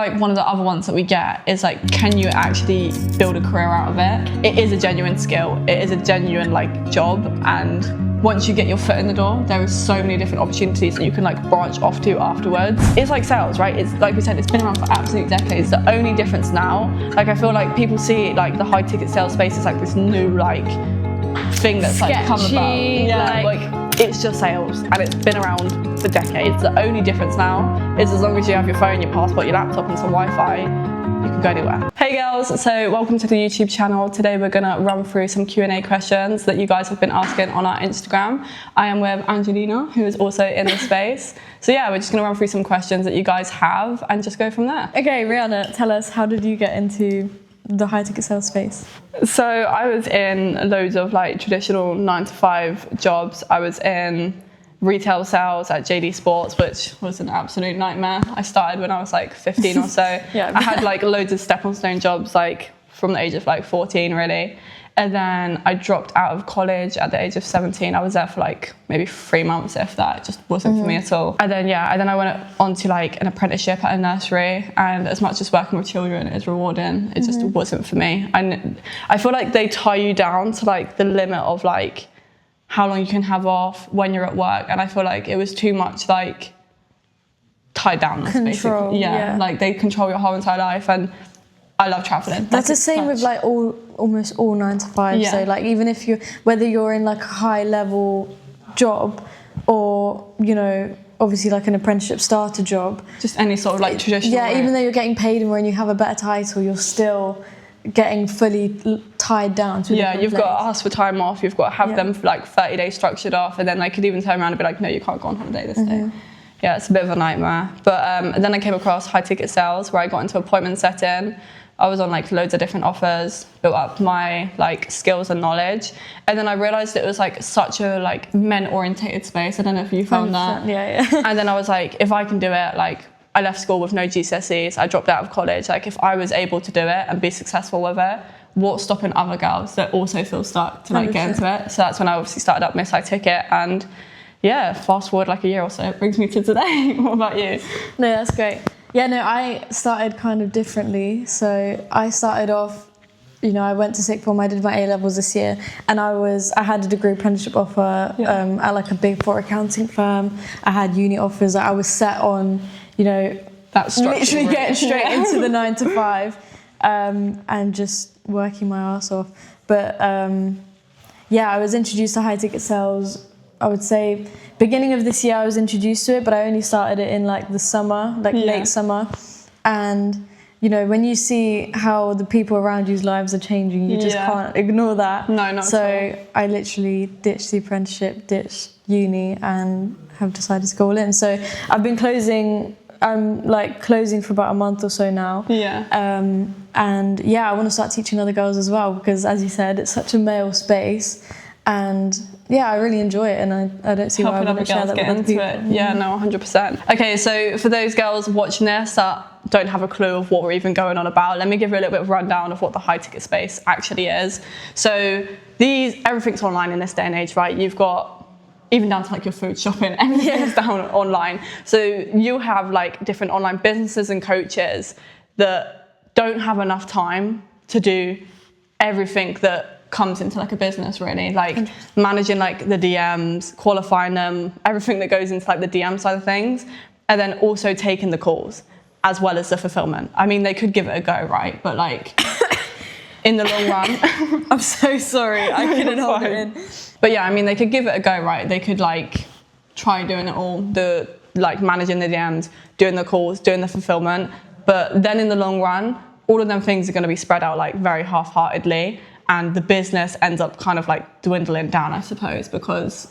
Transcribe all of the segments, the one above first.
Like one of the other ones that we get is like, can you actually build a career out of it? It is a genuine skill. It is a genuine like job, and once you get your foot in the door, there is so many different opportunities that you can like branch off to afterwards. It's like sales, right? It's like we said, it's been around for absolute decades. The only difference now, like I feel like people see like the high ticket sales space is like this new like thing that's like come about. Yeah, like it's just sales, and it's been around for decades. The only difference now is as long as you have your phone, your passport, your laptop and some Wi-Fi, you can go anywhere. Hey girls, so welcome to the YouTube channel. Today we're gonna run through some Q&A questions that you guys have been asking on our Instagram. I am with Angelina, who is also in the space. So yeah, we're just gonna run through some questions that you guys have and just go from there. Okay, Rihanna, tell us, how did you get into the high ticket sales space? So I was in loads of like traditional 9-to-5 jobs. I was in retail sales at JD Sports, which was an absolute nightmare. I started when I was like 15 or so. Yeah. I had like loads of stepping stone jobs like from the age of like 14 really. And then I dropped out of college at the age of 17. I was there for like maybe 3 months, if that. It just wasn't for me at all. And then I went on to like an apprenticeship at a nursery, and as much as working with children is rewarding, it just wasn't for me. And I feel like they tie you down to like the limit of like how long you can have off when you're at work, and I feel like it was too much like tied down. Control, yeah, like they control your whole entire life, and I love traveling. That's the same with like almost all 9-to-5. Yeah. So like even if whether you're in like a high level job or, you know, obviously like an apprenticeship starter job, just any sort of like traditional. Yeah, even though you're getting paid more and you have a better title, you're still getting fully tied down to you've got to ask for time off, you've got to have them for like 30 days structured off, and then they could even turn around and be like, no, you can't go on holiday this day. Yeah, it's a bit of a nightmare. But then I came across high ticket sales, where I got into appointment setting. I was on like loads of different offers, built up my like skills and knowledge, and then I realized it was like such a like men orientated space. I don't know if you found that. Yeah. And then I was like, if I can do it, like I left school with no GCSEs, I dropped out of college. Like if I was able to do it and be successful with it, what's stopping other girls that also feel stuck to like get into it? So that's when I obviously started up Miss High Ticket, and yeah, fast forward like a year or so, it brings me to today. What about you? No, that's great. Yeah, no, I started kind of differently. So I started off, you know, I went to sixth form, I did my A-levels this year, and I had a degree apprenticeship offer at like a big four accounting firm. I had uni offers. I was set on, you know, literally getting straight into the 9-to-5 and just working my ass off. But I was introduced to high ticket sales, I would say beginning of this year I was introduced to it, but I only started it in like the summer, like late summer. And you know, when you see how the people around you's lives are changing, you just can't ignore that. No, not so at all. I literally ditched the apprenticeship, ditched uni, and have decided to go all in. So I've been closing for about a month or so now. And I want to start teaching other girls as well, because as you said, it's such a male space. And I really enjoy it, and I don't see why I wouldn't share that with other people. Yeah, no, 100%. Okay, so for those girls watching this that don't have a clue of what we're even going on about, let me give you a little bit of a rundown of what the high ticket space actually is. So everything's online in this day and age, right? You've got even down to like your food shopping, everything's down online. So you have like different online businesses and coaches that don't have enough time to do everything that comes into like a business, really, like managing like the DMs, qualifying them, everything that goes into like the DM side of things, and then also taking the calls as well as the fulfillment. I mean, they could give it a go, right? But like in the long run, I'm so sorry, I couldn't hold it in. But yeah, I mean, they could give it a go, right? They could like try doing it all, like managing the DMs, doing the calls, doing the fulfillment. But then in the long run, all of them things are going to be spread out like very half-heartedly. And the business ends up kind of like dwindling down, I suppose, because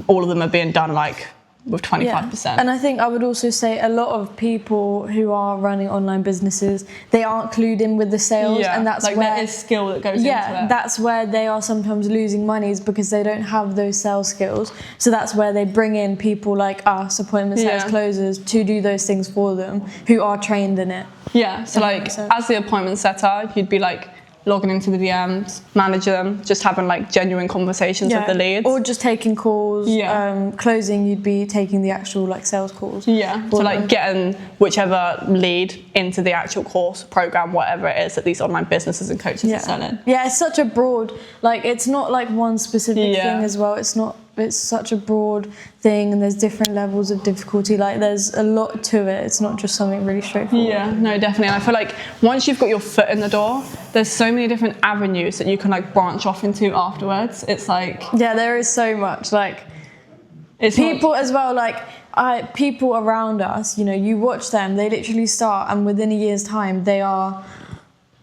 all of them are being done like with 25%. And I think I would also say a lot of people who are running online businesses, they aren't clued in with the sales, and that's like where there is skill that goes into it. That's where they are sometimes losing money, is because they don't have those sales skills. So that's where they bring in people like us, appointment sales closers, to do those things for them, who are trained in it. Yeah, so like as the appointment setter, you'd be like logging into the DMs, managing them, just having like genuine conversations with the leads. Or just taking calls. Yeah. Closing, you'd be taking the actual like sales calls. Yeah. So like getting whichever lead into the actual course, program, whatever it is that these online businesses and coaches are selling. Yeah, it's such a broad, like it's not like one specific thing as well. It's such a broad thing, and there's different levels of difficulty. Like there's a lot to it. It's not just something really straightforward. Yeah, no, definitely. And I feel like once you've got your foot in the door, there's so many different avenues that you can like branch off into afterwards. It's like, yeah, there is so much. Like it's people as well. Like people around us. You know, you watch them. They literally start, and within a year's time, they are.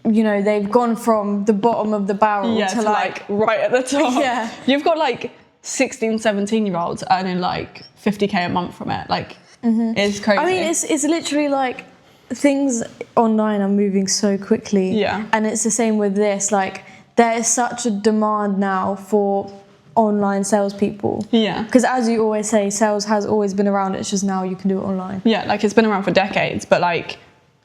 You know, they've gone from the bottom of the barrel to like right at the top. Yeah, you've got like 16, 17-year-olds earning like 50k a month from it. Like, it's crazy. I mean, it's literally like things online are moving so quickly. Yeah. And it's the same with this. Like, there is such a demand now for online salespeople. Yeah. Because as you always say, sales has always been around. It's just now you can do it online. Yeah, like it's been around for decades, but like,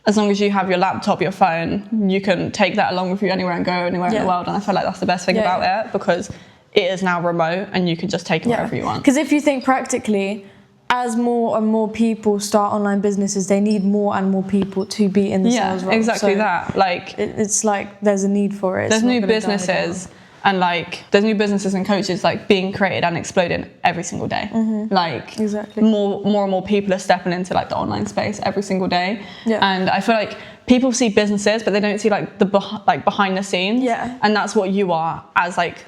as long as you have your laptop, your phone, you can take that along with you anywhere and go anywhere in the world. And I feel like that's the best thing about it, because it is now remote and you can just take it wherever you want. Because if you think practically, as more and more people start online businesses, they need more and more people to be in the sales role. Exactly so that. Like it's like there's a need for it. There's new businesses and like there's new businesses and coaches like being created and exploding every single day. Like exactly. more and more people are stepping into like the online space every single day. Yeah. And I feel like people see businesses, but they don't see like the behind the scenes. Yeah. And that's what you are as like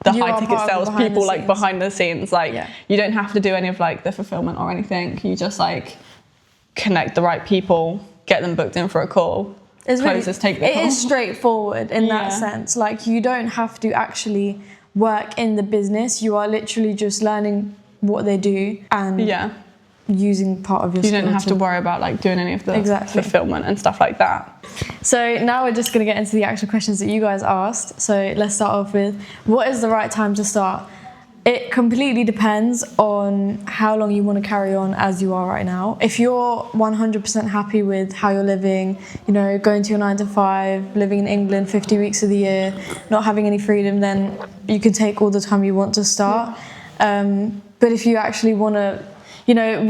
the high ticket sales people, like behind the scenes. Like you don't have to do any of like the fulfillment or anything. You just like connect the right people, get them booked in for a call. It's closest, take the call. It is straightforward in that sense. Like you don't have to actually work in the business. You are literally just learning what they do and using part of your You don't have to worry about like doing any of the fulfillment and stuff like that. So now we're just going to get into the actual questions that you guys asked. So let's start off with, what is the right time to start? It completely depends on how long you want to carry on as you are right now. If you're 100% happy with how you're living, you know, going to your 9 to 5, living in England 50 weeks of the year, not having any freedom, then you can take all the time you want to start. But if you actually want to, you know,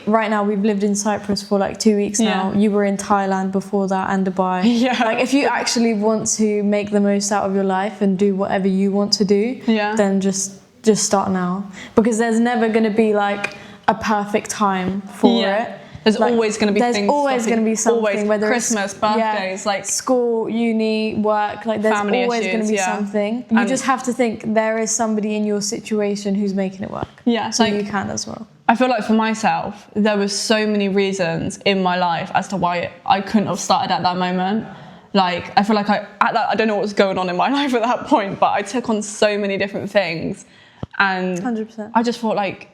right now we've lived in Cyprus for like 2 weeks now. You were in Thailand before that and Dubai. Like if you actually want to make the most out of your life and do whatever you want to do, then just start now, because there's never going to be like a perfect time for it. There's like, always going to be things. There's always going to be something. Always, whether Christmas, it's, birthdays, like school, uni, work. Like there's family always issues, going to be something. You just have to think there is somebody in your situation who's making it work. So like, you can as well. I feel like for myself, there was so many reasons in my life as to why I couldn't have started at that moment. Like I feel like I don't know what was going on in my life at that point, but I took on so many different things. And 100%. I just thought like,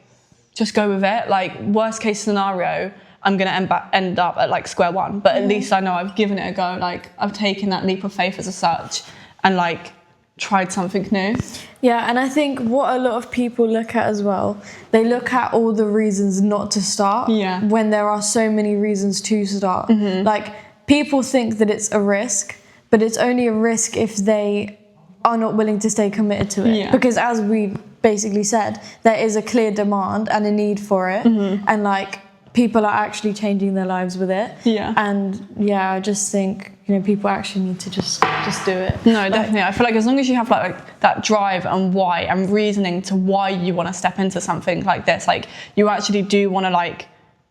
just go with it. Like worst case scenario, I'm going to end up at like square one. But at least I know I've given it a go. Like I've taken that leap of faith as such and like tried something new. Yeah, and I think what a lot of people look at as well, they look at all the reasons not to start when there are so many reasons to start. Like people think that it's a risk, but it's only a risk if they are not willing to stay committed to it. Because as we basically said, there is a clear demand and a need for it, and like people are actually changing their lives with it. And I just think, you know, people actually need to just do it. No, definitely. I feel like as long as you have like that drive and why and reasoning to why you want to step into something like this, like you actually do want to like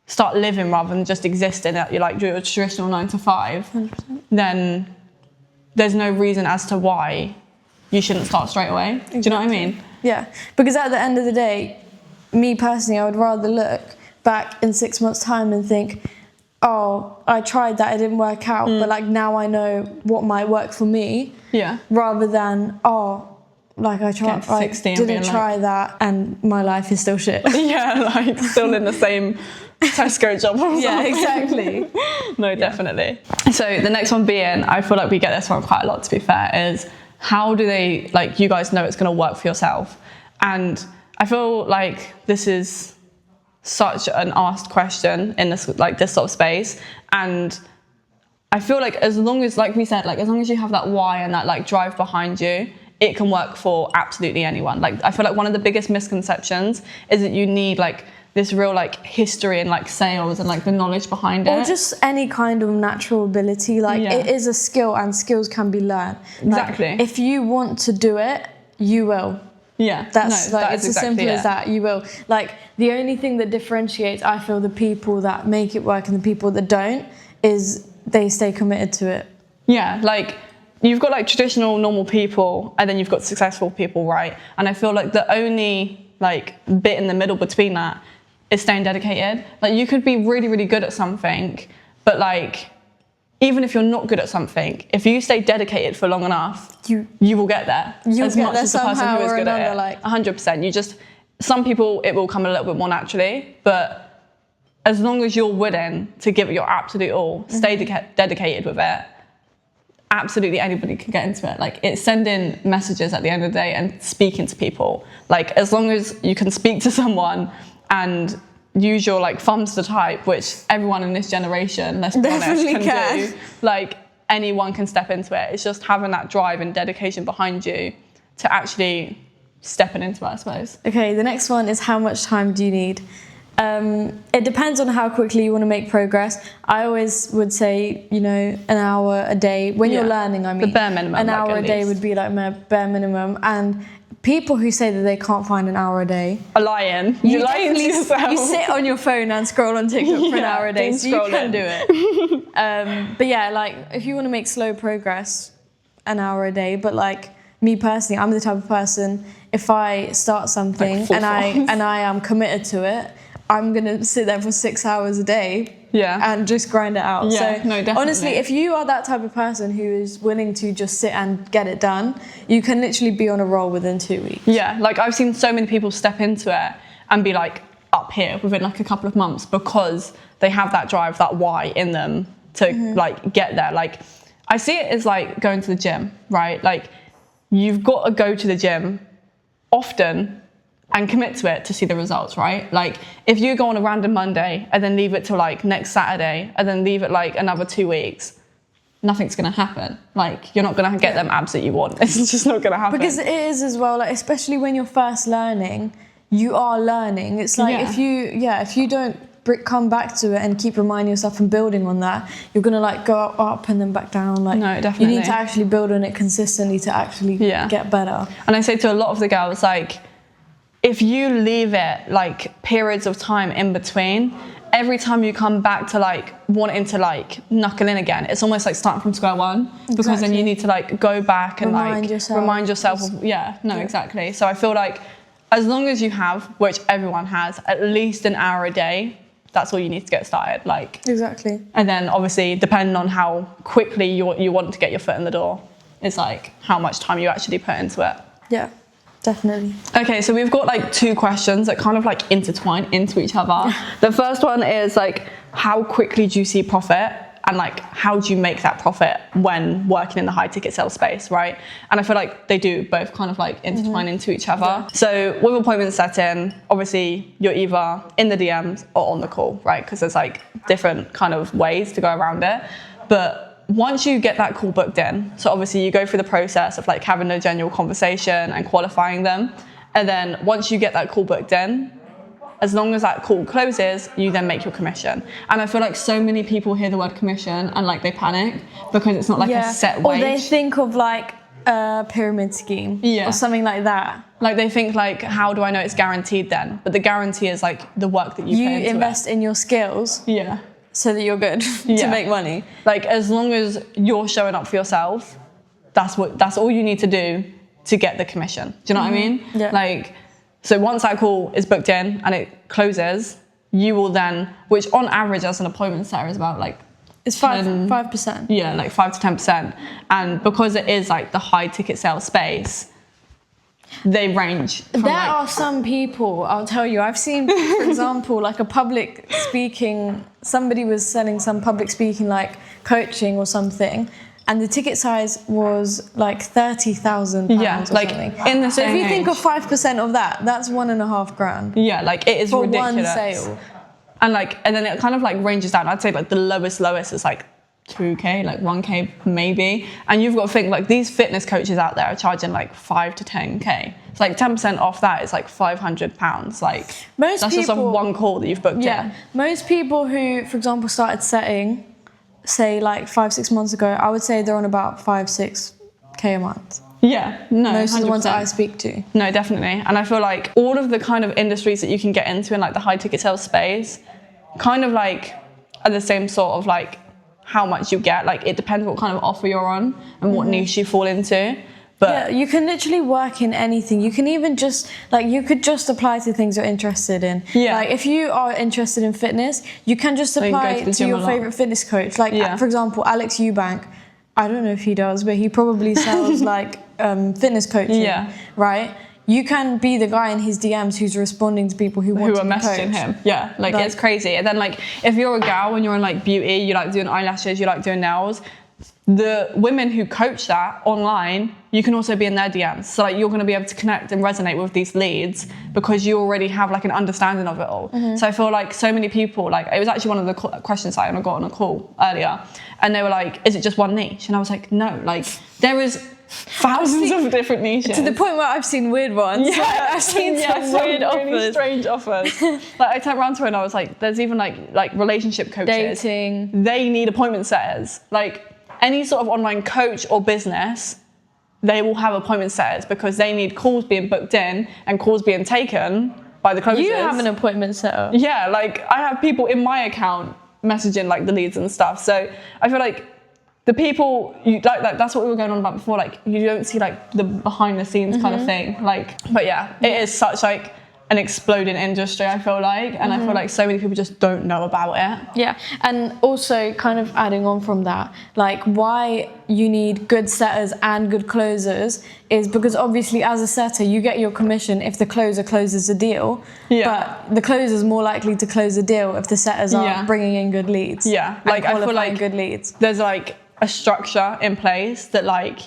start living rather than just existing at your traditional 9 to 5, 100%. Then there's no reason as to why you shouldn't start straight away. Do you know what I mean? Yeah, because at the end of the day, me personally, I would rather look back in 6 months' time and think, oh, I tried that, it didn't work out, but like now I know what might work for me. Rather than, oh, like I tried, I didn't try that and my life is still shit. Like still in the same Tesco job or something. Exactly. No, definitely. So the next one being, I feel like we get this one quite a lot to be fair, is how do they, like you guys know it's going to work for yourself? And I feel like this is such an asked question in this sort of space, and I feel like as long as, like we said, like as long as you have that why and that like drive behind you, it can work for absolutely anyone. Like I feel like one of the biggest misconceptions is that you need like this real like history and like sales and like the knowledge behind it. Or just any kind of natural ability. Like it is a skill, and skills can be learned. Exactly. Like, if you want to do it, you will. Yeah. That's no, like that it's is as exactly simple as that. You will. Like the only thing that differentiates, I feel, the people that make it work and the people that don't is they stay committed to it. Yeah, like you've got like traditional normal people and then you've got successful people, right? And I feel like the only like bit in the middle between that is staying dedicated. Like you could be really, really good at something, but like even if you're not good at something, if you stay dedicated for long enough, you will get there. You'll as get much there as the person somehow who is or good another, at it. like 100%. You just, some people it will come a little bit more naturally, but as long as you're willing to give it your absolute all, stay dedicated with it, absolutely anybody can get into it. Like it's sending messages at the end of the day and speaking to people. Like as long as you can speak to someone and use your like thumbs to type, which everyone in this generation, let's be honest, can do. Like anyone can step into it. It's just having that drive and dedication behind you to actually stepping into it, I suppose. Okay, the next one is how much time do you need? It depends on how quickly you want to make progress. I always would say, you know, an hour a day. When you're learning, I mean. The bare minimum. An like, hour a day would be like my bare minimum. And people who say that they can't find an hour a day are lying. You're lying to yourself. You sit on your phone and scroll on TikTok for an hour a day, so you can do it. But yeah, like if you want to make slow progress, an hour a day. But like me personally, I'm the type of person, if I start something like and I am committed to it, I'm gonna sit there for 6 hours a day and just grind it out. Yeah, so no, definitely. honestly, if you are that type of person who is willing to just sit and get it done, you can literally be on a roll within 2 weeks. Yeah, like I've seen so many people step into it and be like up here within like a couple of months because they have that drive, that why in them to like get there. Like I see it as like going to the gym, right? Like you've got to go to the gym often and commit to it to see the results, right? Like if you go on a random Monday and then leave it till like next Saturday and then leave it like another 2 weeks, nothing's gonna happen. Like you're not gonna get them abs that you want. It's just not gonna happen. Because it is as well, like especially when you're first learning, you are learning. It's like if you don't come back to it and keep reminding yourself and building on that, you're gonna like go up and then back down. Like no, definitely. You need to actually build on it consistently to actually get better. And I say to a lot of the girls, like, if you leave it like periods of time in between, every time you come back to like wanting to like knuckle in again, it's almost like starting from square one. Because then you need to like go back and remind yourself of, exactly. So I feel like as long as you have, which everyone has, at least an hour a day, that's all you need to get started. Like exactly. And then obviously depending on how quickly you want to get your foot in the door, it's like how much time you actually put into it. Yeah. Definitely. Okay, so we've got like 2 questions that kind of like intertwine into each other. The first one is like, how quickly do you see profit? And like, how do you make that profit when working in the high ticket sales space, right? And I feel like they do both kind of like intertwine into each other. Yeah. So with appointment setting, obviously you're either in the DMs or on the call, right? Because there's like different kind of ways to go around it. But once you get that call booked in, so obviously you go through the process of like having a general conversation and qualifying them. And then once you get that call booked in, as long as that call closes, you then make your commission. And I feel like so many people hear the word commission and like they panic because it's not like a set wage. Or they think of like a pyramid scheme or something like that. Like they think like, how do I know it's guaranteed then? But the guarantee is like the work that you put into invest in your skills. Yeah. So that you're good to make money. Like as long as you're showing up for yourself, that's all you need to do to get the commission. Do you know what I mean? Yeah. Like, so once that call is booked in and it closes, you will then, which on average as an appointment setter is about like, it's 5%. Yeah, like 5 to 10%. And because it is like the high ticket sales space, they range. There are some people, I'll tell you, I've seen, for example, like a public speaking, somebody was selling some public speaking like coaching or something, and the ticket size was like £30,000 or like something. In the so same if you think age. of 5% of that, that's $1,500. Yeah, like it is for ridiculous. one sale. And then it kind of like ranges down. I'd say like the lowest is like 2K, like 1K maybe. And you've got to think, like, these fitness coaches out there are charging like 5 to 10K. It's like 10% off that is like £500. Like, Most that's just on people- one call that you've booked in. Most people who, for example, started setting, say like 5-6 months ago, I would say they're on about 5-6K a month. Yeah, no, Most of the ones that 100%. I speak to. No, definitely. And I feel like all of the kind of industries that you can get into in like the high ticket sales space kind of like are the same sort of like how much you get. Like, it depends what kind of offer you're on and what niche you fall into. But Yeah, you can literally work in anything. You can even just, like, you could just apply to things you're interested in. Yeah. Like, if you are interested in fitness, you can just you can go apply to the to gym a your lot. favourite fitness coach. Like, Yeah. for example, Alex Eubank. I don't know if he does, but he probably sells, like, fitness coaching. Yeah. Right? You can be the guy in his DMs who's responding to people who want who to are be messaging coached. him. Yeah, like it's crazy. And then like if you're a gal and you're in like beauty, you like doing eyelashes, you like doing nails, the women who coach that online, you can also be in their DMs. So like you're going to be able to connect and resonate with these leads because you already have like an understanding of it all. So I feel like so many people, like it was actually one of the questions I got on a call earlier, and they were like, is it just one niche? And I was like, no, like there is thousands of different niches. To the point where I've seen weird ones. Yeah, I've seen some some weird really offers. strange offers. Like I turned around to her and I was like, there's even like relationship coaches. Dating. They need appointment setters. Like any sort of online coach or business, they will have appointment setters because they need calls being booked in and calls being taken by the closers. You have an appointment set up. Yeah, like I have people in my account messaging like the leads and stuff. So I feel like the people you like that's what we were going on about before. Like you don't see like the behind the scenes kind of thing. Like, but yeah, it is such like an exploding industry. I feel like, and I feel like so many people just don't know about it. Yeah, and also kind of adding on from that, like why you need good setters and good closers is because obviously as a setter you get your commission if the closer closes a deal. Yeah. But the closer's more likely to close a deal if the setters are Yeah. bringing in good leads. Yeah, and like I feel qualifying like good leads. there's like a structure in place that like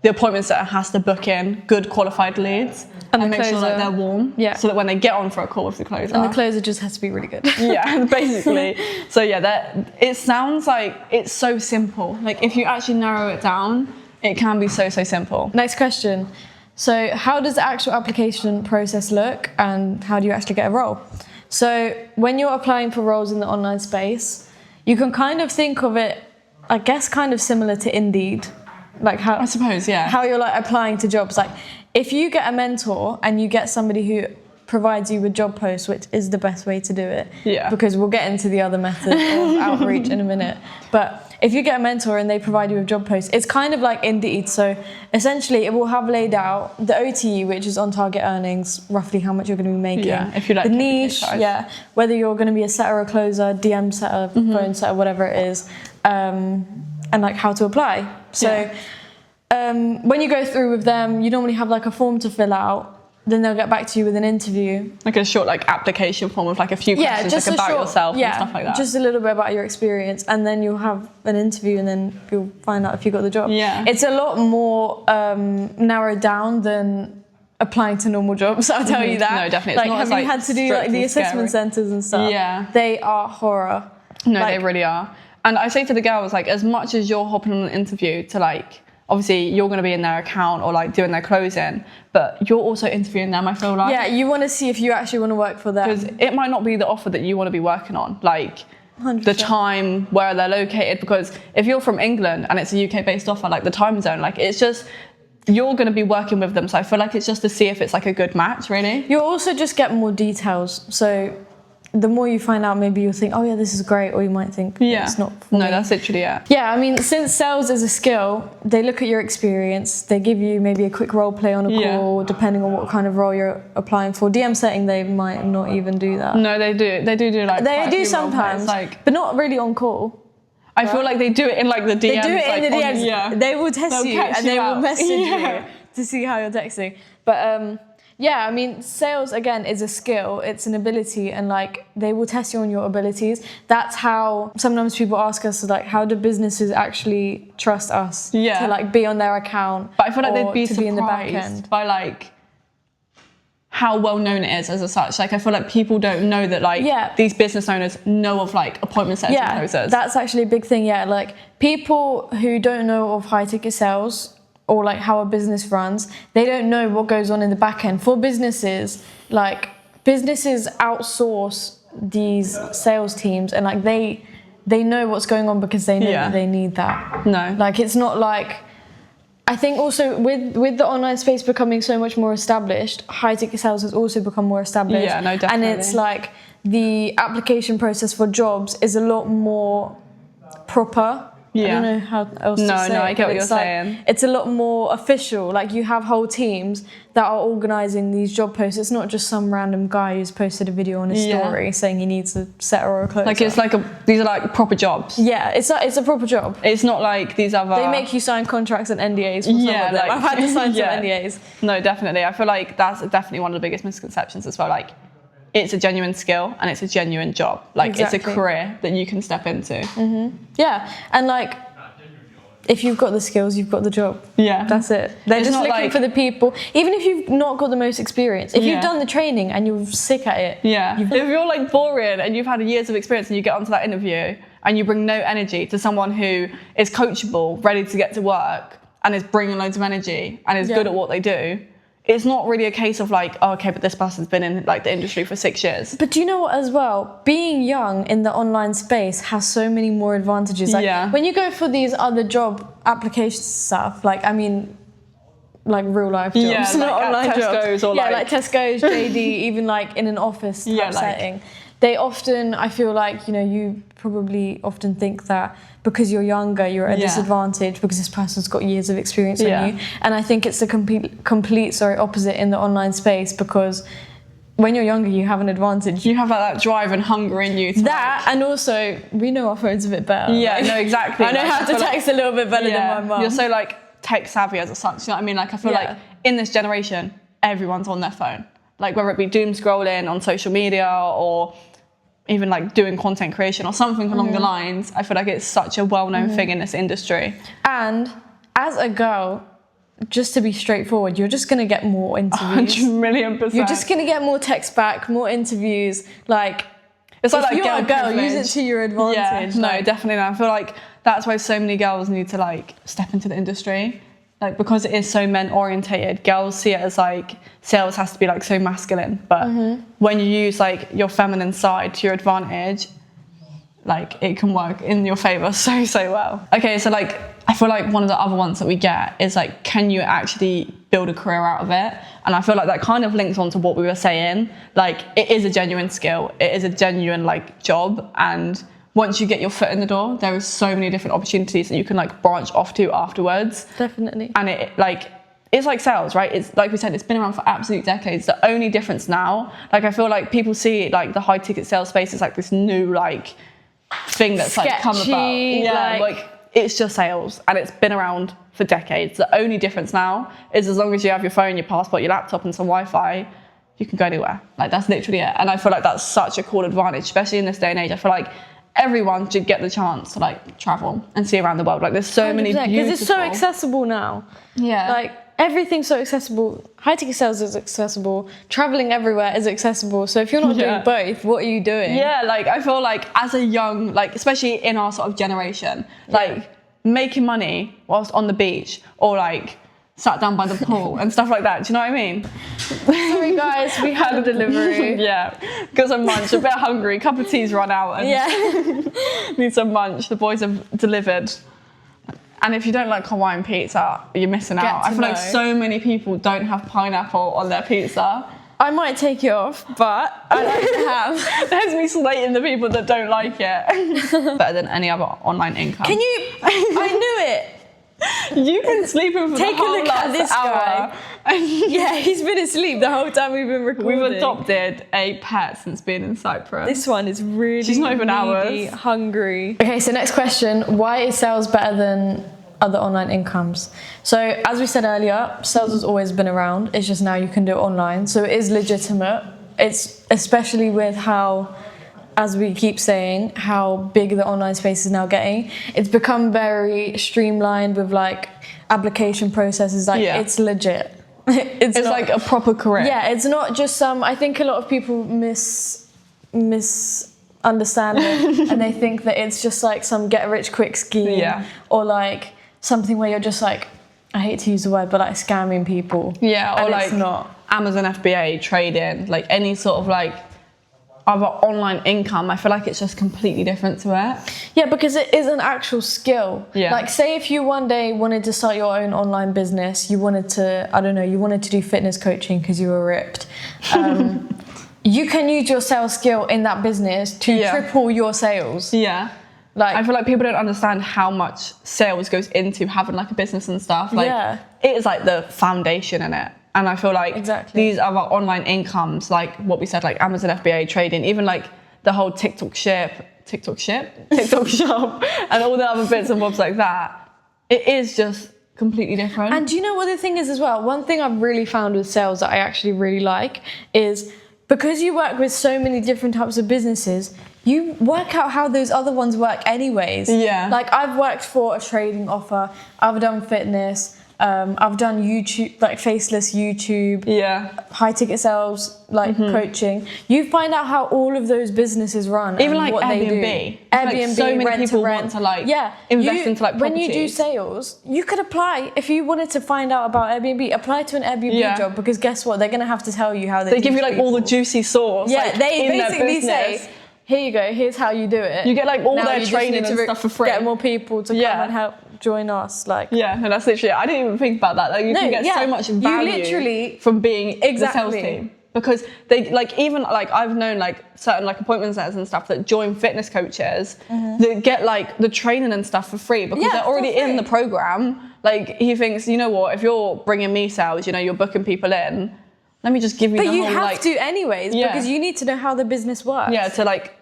the appointment setter has to book in good qualified leads and the make sure closer- that they're warm. Yeah. So that when they get on for a call with the closer. And the closer just has to be really good. Yeah, basically. So yeah, it sounds like it's so simple. Like if you actually narrow it down, it can be so simple. Next question. So how does the actual application process look and how do you actually get a role? So when you're applying for roles in the online space, you can kind of think of it, I guess, kind of similar to Indeed. Like how I suppose, yeah. how you're like applying to jobs. Like if you get a mentor and you get somebody who provides you with job posts, which is the best way to do it. Yeah. Because we'll get into the other methods of outreach in a minute. But if you get a mentor and they provide you with job posts, it's kind of like Indeed. So essentially it will have laid out the OTE, which is on target earnings, roughly how much you're going to be making. Yeah, if you like the KPI niche, size. yeah, whether you're going to be a setter or a closer, DM setter, phone setter, whatever it is, and like how to apply. So when you go through with them, you normally have like a form to fill out. Then they'll get back to you with an interview. Like a short like application form with like a few questions like about yourself and stuff like that. Just a little bit about your experience, and then you'll have an interview, and then you'll find out if you got the job. Yeah. It's a lot more narrowed down than applying to normal jobs. I'll tell you that. No, definitely. It's Like, not have as, you like, had to do strict like the and assessment scary. centres and stuff? Yeah. They are horror. No, Like- they really are. And I say to the girls, like, as much as you're hopping on an interview to like, obviously you're going to be in their account or like doing their closing, but you're also interviewing them, I feel like. Yeah, you want to see if you actually want to work for them. Because it might not be the offer that you want to be working on. Like, 100%. the time where they're located, because if you're from England and it's a UK based offer, like the time zone, like it's just, you're going to be working with them. So I feel like it's just to see if it's like a good match, really. You'll also just get more details. So the more you find out, maybe you'll think, oh yeah, this is great, or you might think it's not for No, me. that's literally it. Yeah, I mean, since sales is a skill, they look at your experience, they give you maybe a quick role play on a Yeah. call, depending on what kind of role you're applying for. DM setting, they might not even do that. No, they do. They do like They quite a do few role plays, sometimes, like but not really on call. I feel like they do it in like the DMs. They do it like, in the on- DMs. yeah. They will test They'll you catch and they you will out. message Yeah. you to see how you're texting. But yeah, I mean, sales again is a skill. It's an ability, and like they will test you on your abilities. That's how sometimes people ask us, like, how do businesses actually trust us to like be on their account? But I feel like or they'd be to be in the back surprised end. by like how well known it is as such. Like I feel like people don't know that these business owners know of like appointment setters and closers. That's actually a big thing. Yeah, like people who don't know of high ticket sales or like how a business runs, they don't know what goes on in the back end. For businesses, like businesses outsource these sales teams, and like they know what's going on because they know that they need that. No, like it's not like. I think also with the online space becoming so much more established, high ticket sales has also become more established. Yeah, no, definitely. And it's like the application process for jobs is a lot more proper. I don't know how else to say it. No, I get what you're saying. It's a lot more official. Like you have whole teams that are organising these job posts. It's not just some random guy who's posted a video on his story saying he needs a setter or a closer. Like it's like these are like proper jobs. Yeah, it's a proper job. It's not like these other. They make you sign contracts and NDAs for some of them. I've had to sign some NDAs. No, definitely. I feel like that's definitely one of the biggest misconceptions as well. Like it's a genuine skill and it's a genuine job. Like it's a career that you can step into. Yeah, and like if you've got the skills, you've got the job. Yeah, that's it. They're just looking for the people. Even if you've not got the most experience, if you've done the training and you're sick at it. Yeah. If you're like boring and you've had years of experience and you get onto that interview and you bring no energy to someone who is coachable, ready to get to work and is bringing loads of energy and is good at what they do, it's not really a case of like, oh, okay, but this person's been in like the industry for 6 years. But do you know what as well? Being young in the online space has so many more advantages. Like when you go for these other job application stuff, like I mean, like real life jobs, not online Tesco's jobs. Or like Tesco's, JD, even like in an office type setting. They often, I feel like, you know, you probably often think that because you're younger, you're at a disadvantage because this person's got years of experience on you. And I think it's the complete opposite in the online space, because when you're younger, you have an advantage. You have that drive and hunger in you. And also, we know our phones a bit better. Yeah, no, exactly. I know how to text a little bit better than my mum. You're so like tech savvy as such, you know what I mean? Like I feel like in this generation, everyone's on their phone. Like whether it be doom scrolling on social media or even like doing content creation or something along the lines, I feel like it's such a well-known thing in this industry. And as a girl, just to be straightforward, you're just going to get more interviews. 100,000,000%. You're just going to get more text back, more interviews. Like, it's like if you're a girl, use it to your advantage. Yeah, no, definitely. I feel like that's why so many girls need to like step into the industry. Like because it is so men orientated, girls see it as like sales has to be like so masculine. But when you use like your feminine side to your advantage, like it can work in your favor so well. Okay, so like I feel like one of the other ones that we get is like, can you actually build a career out of it? And I feel like that kind of links on to what we were saying. Like it is a genuine skill, it is a genuine like job, and once you get your foot in the door, there are so many different opportunities that you can like branch off to afterwards. Definitely. And it's like sales, right? It's like we said, it's been around for absolute decades. The only difference now, like I feel like people see like the high ticket sales space is like this new like thing that's like come about. Yeah, like it's just sales and it's been around for decades. The only difference now is as long as you have your phone, your passport, your laptop and some Wi-Fi, you can go anywhere. Like that's literally it. And I feel like that's such a cool advantage, especially in this day and age. I feel like everyone should get the chance to like travel and see around the world. Like there's so many beautiful... Because it's so accessible now. Yeah. Like everything's so accessible. High ticket sales is accessible. Traveling everywhere is accessible. So if you're not doing both, what are you doing? Yeah, like I feel like as a young, like especially in our sort of generation, like making money whilst on the beach or like sat down by the pool and stuff like that. Do you know what I mean? Sorry guys, we had a delivery. Got some munch, a bit hungry, cup of tea's run out and need some munch. The boys have delivered. And if you don't like Hawaiian pizza, you're missing out. I feel like so many people don't have pineapple on their pizza. I might take it off, but I like to have. There's me slating the people that don't like it. Better than any other online income. Can you? I knew it. You've been sleeping for Take the whole a look last at this hour. guy. Yeah, he's been asleep the whole time we've been recording. We've adopted a pet since being in Cyprus. This one is really, she's not even really ours. Hungry. Okay, so next question. Why is sales better than other online incomes? So as we said earlier, sales has always been around. It's just now you can do it online. So it is legitimate. It's especially with how, as we keep saying, how big the online space is now getting. It's become very streamlined with like application processes. Like it's legit. It's not, like a proper career. Yeah, it's not just some. I think a lot of people misunderstand it, and they think that it's just like some get rich quick scheme, or like something where you're just like, I hate to use the word, but like scamming people. Yeah, or and like it's not. Amazon FBA, trading, like any sort of like other online income. I feel like it's just completely different to it. Yeah, because it is an actual skill. Yeah. Like, say if you one day wanted to start your own online business, you wanted to, I don't know, you wanted to do fitness coaching because you were ripped. You can use your sales skill in that business to triple your sales. Yeah. Like, I feel like people don't understand how much sales goes into having like a business and stuff. Like, it is like the foundation in it. And I feel like these other online incomes, like what we said, like Amazon FBA trading, even like the whole TikTok shop, and all the other bits and bobs like that, it is just completely different. And do you know what the thing is as well? One thing I've really found with sales that I actually really like is because you work with so many different types of businesses, you work out how those other ones work anyways. Yeah. Like, I've worked for a trading offer, I've done fitness, I've done YouTube, like faceless YouTube, high ticket sales, like coaching. You find out how all of those businesses run, even and like what Airbnb. they do. Airbnb, like so many rent people to rent. want to like invest into like properties. When you do sales, you could apply if you wanted to find out about Airbnb. Apply to an Airbnb job, because guess what? They're gonna have to tell you how they give you like all the juicy sauce. Yeah, like, they basically say, here you go, here's how you do it. You get like all their training and stuff for free. Get more people to come and help join us. Like, no, that's literally it. I didn't even think about that. Like, you can get so much value from being the sales team. Because they like, even like I've known like certain like appointment setters and stuff that join fitness coaches that get like the training and stuff for free because they're already in the program. Like, he thinks, you know what, if you're bringing me sales, you know, you're booking people in, let me just give you the whole, But you have to anyways, because you need to know how the business works. Yeah, to like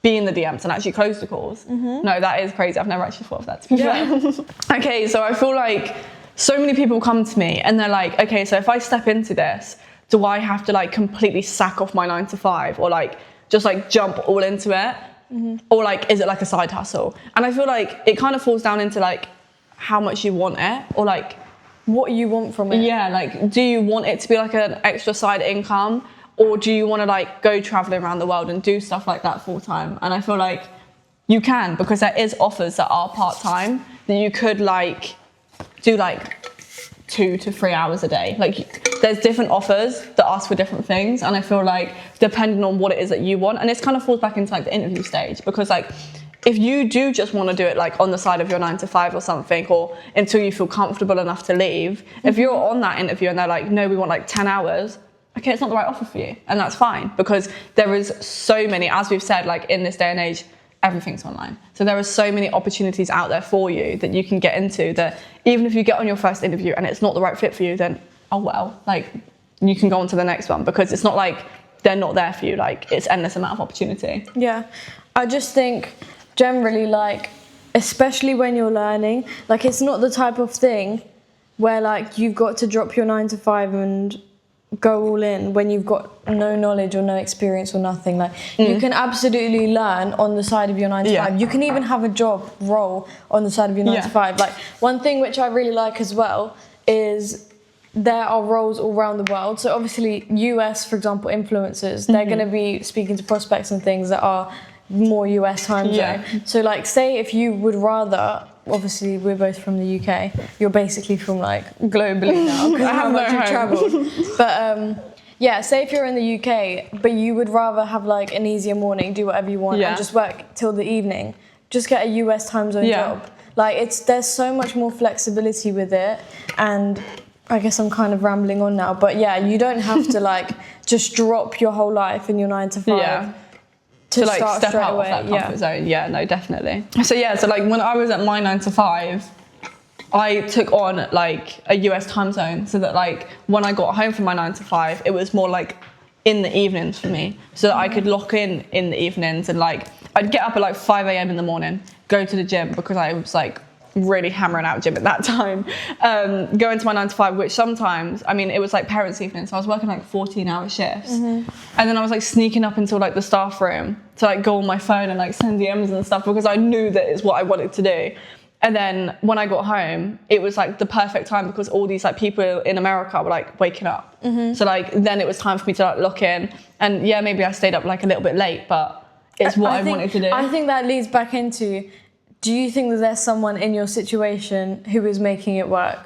be in the DMs and actually close the calls. No, that is crazy. I've never actually thought of that, to be fair. Okay, so I feel like so many people come to me and they're like, okay, so if I step into this, do I have to like completely sack off my 9 to 5 or like just like jump all into it? Or like, is it like a side hustle? And I feel like it kind of falls down into like how much you want it, or like what you want from it. Yeah, like, do you want it to be like an extra side income, or do you want to like go traveling around the world and do stuff like that full time? And I feel like you can, because there is offers that are part time that you could like do like 2 to 3 hours a day. Like, there's different offers that ask for different things, and I feel like depending on what it is that you want, and this kind of falls back into like the interview stage, because like if you do just want to do it like on the side of your 9 to 5 or something, or until you feel comfortable enough to leave, if you're on that interview and they're like, no, we want like 10 hours, okay, it's not the right offer for you, and that's fine, because there is so many, as we've said, like in this day and age, everything's online. So there are so many opportunities out there for you that you can get into, that even if you get on your first interview and it's not the right fit for you, then oh well, like you can go on to the next one, because it's not like they're not there for you. Like, it's endless amount of opportunity. Yeah, I just think generally, like, especially when you're learning, like, it's not the type of thing where like you've got to drop your 9 to 5 and go all in when you've got no knowledge or no experience or nothing. Like, you can absolutely learn on the side of your 9 to 5. You can even have a job role on the side of your 9 to 5. Like, one thing which I really like as well is there are roles all around the world. So obviously US, for example, influencers, they're going to be speaking to prospects and things that are more US time zone. So like, say if you would rather, obviously we're both from the UK, you're basically from like globally now because how much you travel. But yeah, say if you're in the UK but you would rather have like an easier morning, do whatever you want and just work till the evening, just get a US time zone job. Like, there's so much more flexibility with it. And I guess I'm kind of rambling on now, but yeah, you don't have to like just drop your whole life in your 9 to 5 to like step out of that comfort zone. Yeah, no, definitely. So yeah, so like when I was at my 9 to 5, I took on like a US time zone, so that like when I got home from my 9 to 5, it was more like in the evenings for me, so that I could lock in the evenings, and like I'd get up at like 5 a.m. in the morning, go to the gym, because I was like really hammering out gym at that time, go into my 9 to 5, which sometimes, I mean, it was like parents' evening, so I was working like 14-hour shifts, and then I was like sneaking up into like the staff room to like go on my phone and like send DMs and stuff, because I knew that it's what I wanted to do. And then when I got home, it was like the perfect time because all these like people in America were like waking up. So like then it was time for me to like lock in. And yeah, maybe I stayed up like a little bit late, but it's what I wanted to do. I think that leads back into, do you think that there's someone in your situation who is making it work?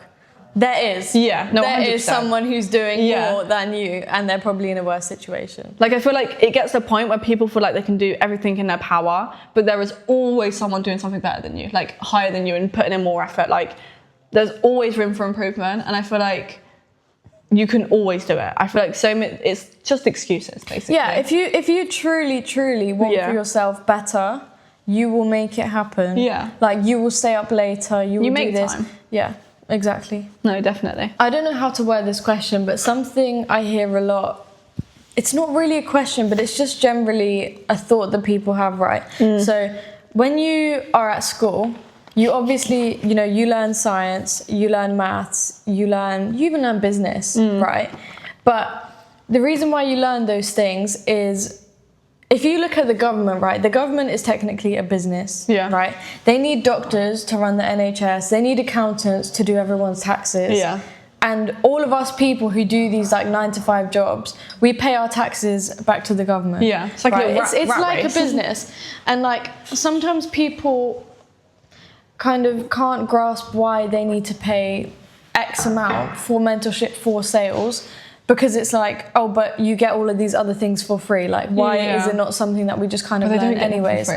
There is. Yeah, no, there 100%. is someone who's doing more than you, and they're probably in a worse situation. Like, I feel like it gets to the point where people feel like they can do everything in their power, but there is always someone doing something better than you, like higher than you and putting in more effort. Like, there's always room for improvement, and I feel like you can always do it. I feel like it's just excuses, basically. Yeah, if you truly want for yourself better, you will make it happen. Yeah. Like, you will stay up later, you will do make this. time. Yeah. Exactly. No, definitely. I don't know how to word this question, but something I hear a lot, it's not really a question, but it's just generally a thought that people have, right? So when you are at school, you obviously, you learn science, you learn maths, you even learn business, right? But the reason why you learn those things is, if you look at the government, right, the government is technically a business, right? They need doctors to run the NHS. They need accountants to do everyone's taxes. Yeah. And all of us people who do these like 9-to-5 jobs, we pay our taxes back to the government. Yeah, it's like a it's rat like race. a business. And like sometimes people kind of can't grasp why they need to pay X amount for mentorship, for sales. Because it's like, oh, but you get all of these other things for free. Like, why is it not something that we just kind of learn anyways?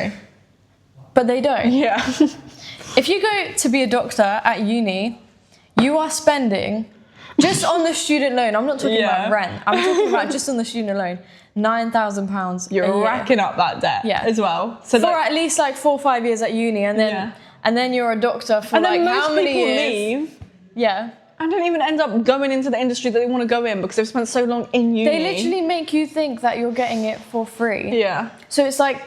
But they don't. Yeah. If you go to be a doctor at uni, you are spending, just on the student loan, I'm not talking about rent, I'm talking about just on the student loan, £9,000 You're racking up that debt as well. So for at least like 4 or 5 years at uni, and then you're a doctor for and like then how many years? Leave. Yeah. And don't even end up going into the industry that they want to go in because they've spent so long in uni. They literally make you think that you're getting it for free. Yeah. So it's like,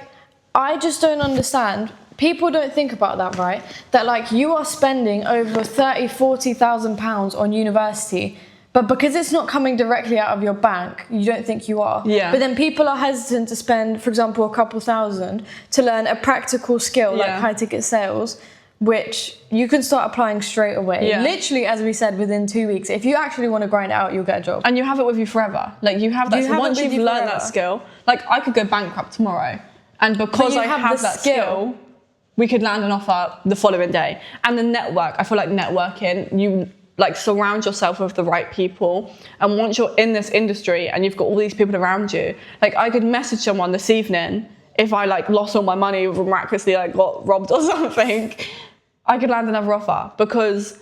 I just don't understand. People don't think about that, right? That like you are spending over £30,000-40,000 on university, but because it's not coming directly out of your bank, you don't think you are. Yeah. But then people are hesitant to spend, for example, a couple thousand to learn a practical skill like high ticket sales, which you can start applying straight away. Yeah. Literally, as we said, within 2 weeks. If you actually want to grind it out, you'll get a job. And you have it with you forever. Like, you have that. So once you've learned that skill, like, I could go bankrupt tomorrow. And because I have that skill, we could land an offer the following day. And the network, I feel like networking, you like surround yourself with the right people. And once you're in this industry and you've got all these people around you, like, I could message someone this evening if I like lost all my money, miraculously like got robbed or something, I could land another offer because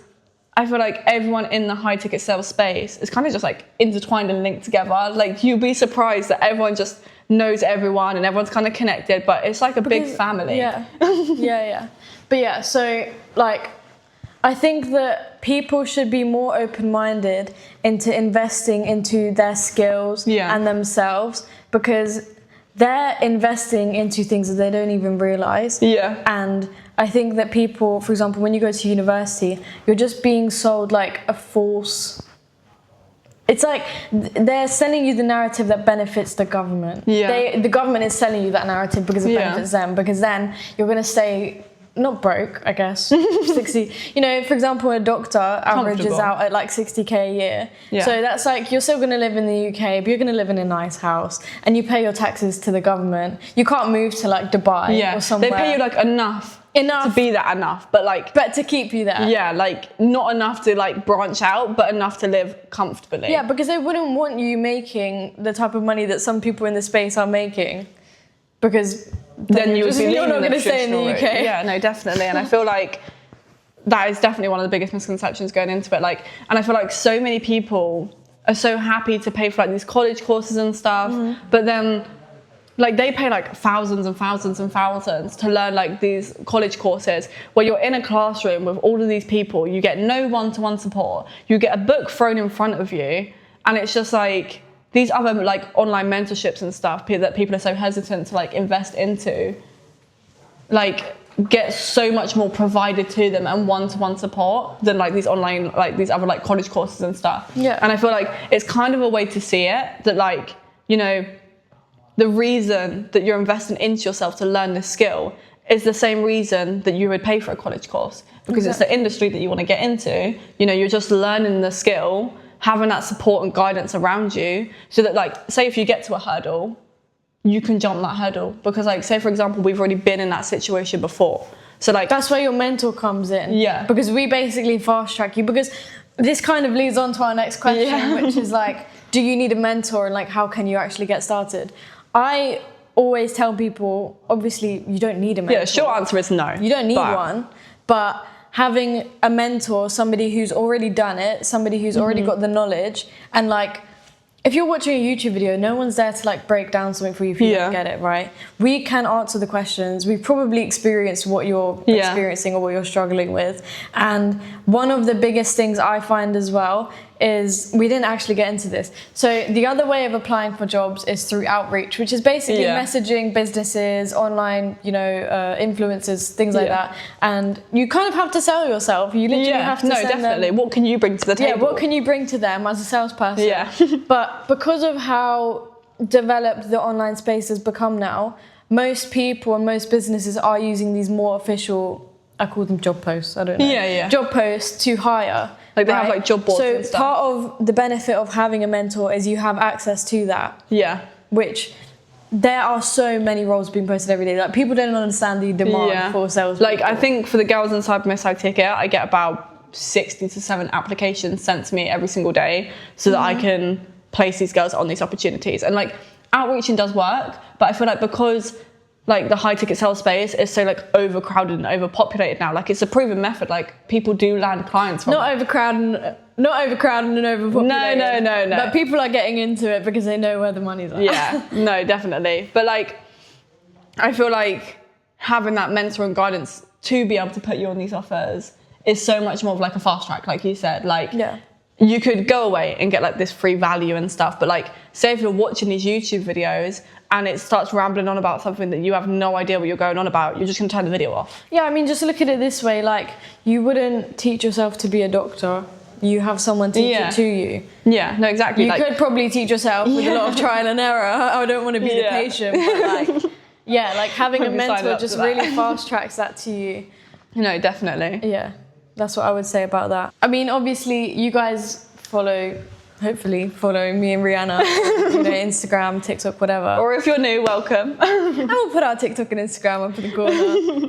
I feel like everyone in the high ticket sales space is kind of just like intertwined and linked together. Like, you'd be surprised that everyone just knows everyone and everyone's kind of connected, but it's like a big family. Yeah. But yeah, so like, I think that people should be more open-minded into investing into their skills and themselves, because they're investing into things that they don't even realize. Yeah. And I think that people, for example, when you go to university, you're just being sold like a false... It's like they're selling you the narrative that benefits the government. Yeah. The government is selling you that narrative because it benefits them, because then you're going to stay... not broke, I guess, 60. You know, for example, a doctor averages out at like 60k a year. Yeah. So that's like, you're still going to live in the UK, but you're going to live in a nice house and you pay your taxes to the government. You can't move to like Dubai or somewhere. They pay you like enough to be that enough, but like... But to keep you there. Yeah, like not enough to like branch out, but enough to live comfortably. Yeah, because they wouldn't want you making the type of money that some people in the space are making, because... then you're not going to stay in the UK. Yeah, no, definitely. And I feel like that is definitely one of the biggest misconceptions going into it. Like, and I feel like so many people are so happy to pay for like these college courses and stuff, but then like they pay like thousands and thousands and thousands to learn like these college courses where you're in a classroom with all of these people, you get no one-to-one support, you get a book thrown in front of you, and it's just like these other like online mentorships and stuff that people are so hesitant to like invest into, like get so much more provided to them and one-to-one support than like these online, like these other like college courses and stuff. Yeah. And I feel like it's kind of a way to see it, that like, you know, the reason that you're investing into yourself to learn this skill is the same reason that you would pay for a college course. because it's the industry that you want to get into. You know, you're just learning the skill, having that support and guidance around you, so that, like, say if you get to a hurdle, you can jump that hurdle. Because, like, say for example, we've already been in that situation before. So, like, that's where your mentor comes in. Yeah. Because we basically fast track you. Because this kind of leads on to our next question, which is like, do you need a mentor, and like, how can you actually get started? I always tell people, obviously, you don't need a mentor. Yeah, short answer is no. You don't need one, but having a mentor, somebody who's already done it, somebody who's already got the knowledge, and like, if you're watching a YouTube video, no one's there to like break down something for you if you don't get it, right? We can answer the questions. We've probably experienced what you're experiencing or what you're struggling with. And one of the biggest things I find as well is, we didn't actually get into this. So the other way of applying for jobs is through outreach, which is basically messaging businesses, online, you know, influencers, things like that. And you kind of have to sell yourself. You literally have to send definitely. them, what can you bring to the table? Yeah, what can you bring to them as a salesperson? Yeah. But because of how developed the online space has become now, most people and most businesses are using these more official, I call them job posts, I don't know. Job posts to hire. Like, they have like job boards and So stuff. part of the benefit of having a mentor is you have access to that. Yeah. Which, there are so many roles being posted every day. Like, people don't understand the demand for sales. Like, I think for the girls inside Miss High Ticket, I get about 60 to 7 applications sent to me every single day, so that I can place these girls on these opportunities. And like, outreaching does work, but I feel like because like the high ticket sales space is so like overcrowded and overpopulated now, like, it's a proven method. Like, people do land clients from not overcrowded and overpopulated. No. But people are getting into it because they know where the money's at. Yeah, no, definitely. But like, I feel like having that mentor and guidance to be able to put you on these offers is so much more of like a fast track, like you said. Like, you could go away and get like this free value and stuff, but like, say if you're watching these YouTube videos and it starts rambling on about something that you have no idea what you're going on about, you're just going to turn the video off. Yeah, I mean, just look at it this way. Like, you wouldn't teach yourself to be a doctor. You have someone teach it to you. Yeah, no, exactly. You could probably teach yourself with a lot of trial and error. I don't want to be the patient, but like, like having a mentor just really fast tracks that to you. No, definitely. Yeah, that's what I would say about that. I mean, obviously, you guys hopefully follow me and Rihanna, you know, Instagram, TikTok, whatever. Or if you're new, welcome. And we'll put our TikTok and Instagram up in the corner.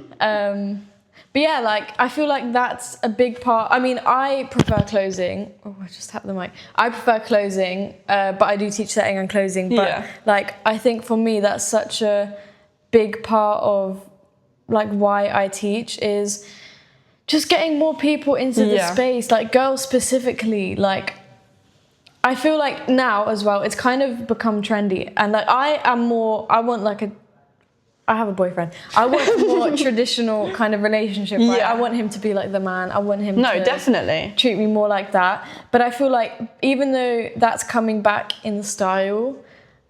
But yeah, like, I feel like that's a big part. I mean, I prefer closing. Oh, I just tapped the mic. I prefer closing, but I do teach setting and closing. But like, I think for me, that's such a big part of like why I teach, is just getting more people into the space, like girls specifically. Like, I feel like now as well, it's kind of become trendy. And like, I have a boyfriend. I want a more traditional kind of relationship, right? I want him to be like the man. I want him to definitely treat me more like that. But I feel like even though that's coming back in style,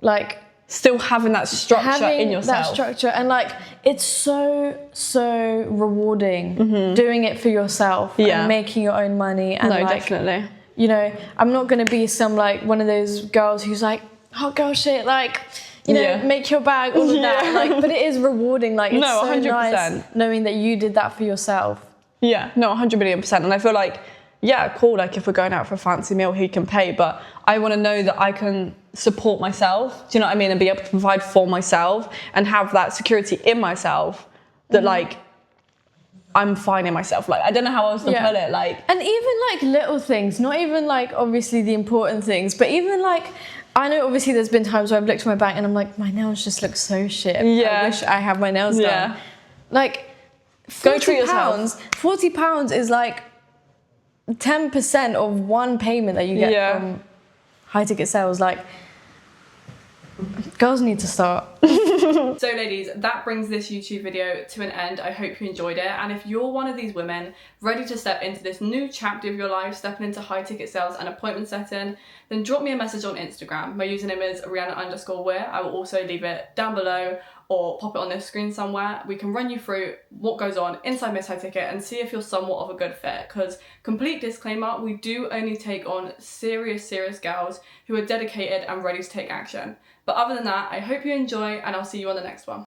like, still having that structure in yourself. That structure, and like, it's so rewarding doing it for yourself and making your own money. And definitely. You know, I'm not gonna be some like one of those girls who's like, hot girl shit, like, you know, make your bag, all of that. Like, but it is rewarding. Like, it's so 100%. nice knowing that you did that for yourself. Yeah, no, 100 million %. And I feel like, cool, like if we're going out for a fancy meal, he can pay, but I want to know that I can support myself, do you know what I mean, and be able to provide for myself and have that security in myself that like, I'm fine in myself. Like, I don't know how else to put it. Like, and even like little things, not even like obviously the important things, but even like, I know obviously there's been times where I've looked at my bag and I'm like, my nails just look so shit. I wish I had my nails done. Like, £40 is like 10% of one payment that you get from high ticket sales. Like, girls need to start. So ladies, that brings this YouTube video to an end. I hope you enjoyed it. And if you're one of these women ready to step into this new chapter of your life, stepping into high ticket sales and appointment setting, then drop me a message on Instagram. My username is Rihanna_Weir. I will also leave it down below or pop it on the screen somewhere. We can run you through what goes on inside Miss High Ticket and see if you're somewhat of a good fit. Because, complete disclaimer, we do only take on serious girls who are dedicated and ready to take action. But other than that, I hope you enjoy, and I'll see you on the next one.